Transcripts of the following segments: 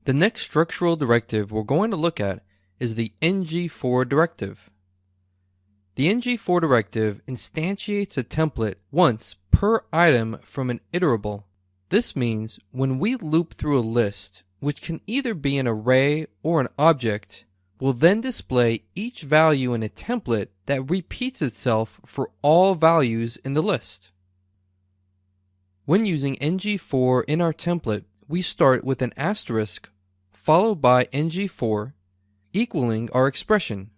The next structural directive we're going to look at is the NgFor directive. The NgFor directive instantiates a template once per item from an iterable. This means when we loop through a list, which can either be an array or an object, we'll then display each value in a template that repeats itself for all values in the list. When using NgFor in our template, we start with an asterisk followed by NgFor equaling our expression.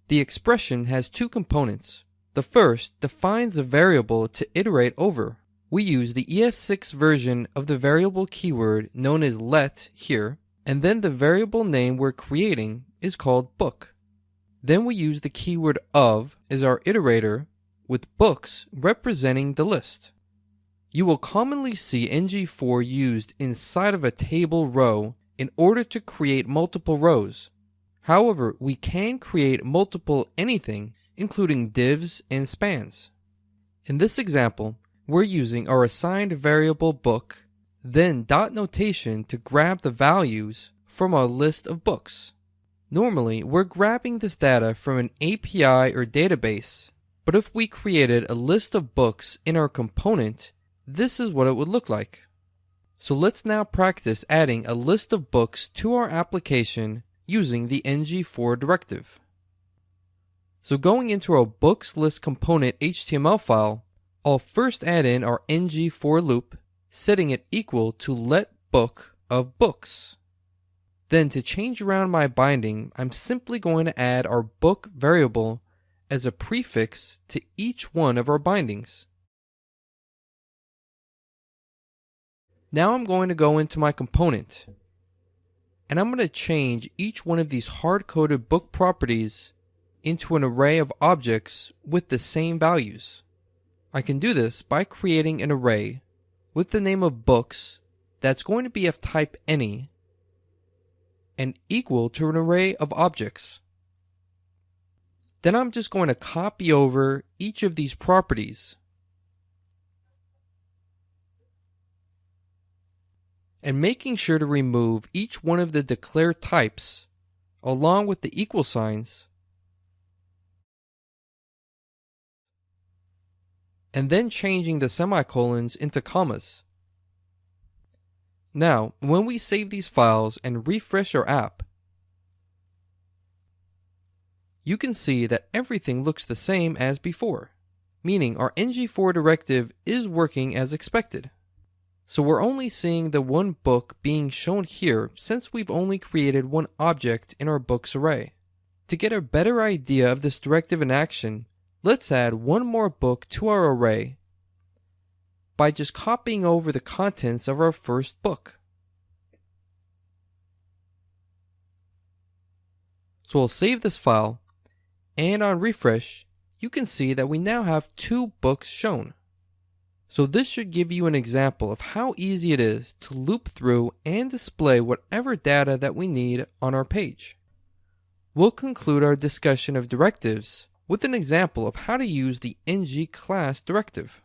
The expression has two components. The first defines a variable to iterate over. We use the ES6 version of the variable keyword known as let here, and then the variable name we're creating is called book. Then we use the keyword of as our iterator, with books representing the list. You will commonly see NgFor used inside of a table row in order to create multiple rows. However, we can create multiple anything, including divs and spans. In this example, we're using our assigned variable book, then dot notation to grab the values from our list of books. Normally, we're grabbing this data from an API or database, but if we created a list of books in our component, this is what it would look like. So let's now practice adding a list of books to our application using the NgFor directive. So going into our books list component HTML file, I'll first add in our NgFor loop, setting it equal to let book of books. Then to change around my binding, I'm simply going to add our book variable as a prefix to each one of our bindings. Now I'm going to go into my component, and I'm going to change each one of these hard-coded book properties into an array of objects with the same values. I can do this by creating an array with the name of books that's going to be of type any and equal to an array of objects. Then I'm just going to copy over each of these properties and making sure to remove each one of the declared types along with the equal signs, and then changing the semicolons into commas. Now, when we save these files and refresh our app, you can see that everything looks the same as before, meaning our NgFor directive is working as expected. So we're only seeing the one book being shown here since we've only created one object in our books array. To get a better idea of this directive in action, let's add one more book to our array by just copying over the contents of our first book. So I'll save this file, and on refresh, you can see that we now have two books shown. So this should give you an example of how easy it is to loop through and display whatever data that we need on our page. We'll conclude our discussion of directives with an example of how to use the ng class directive.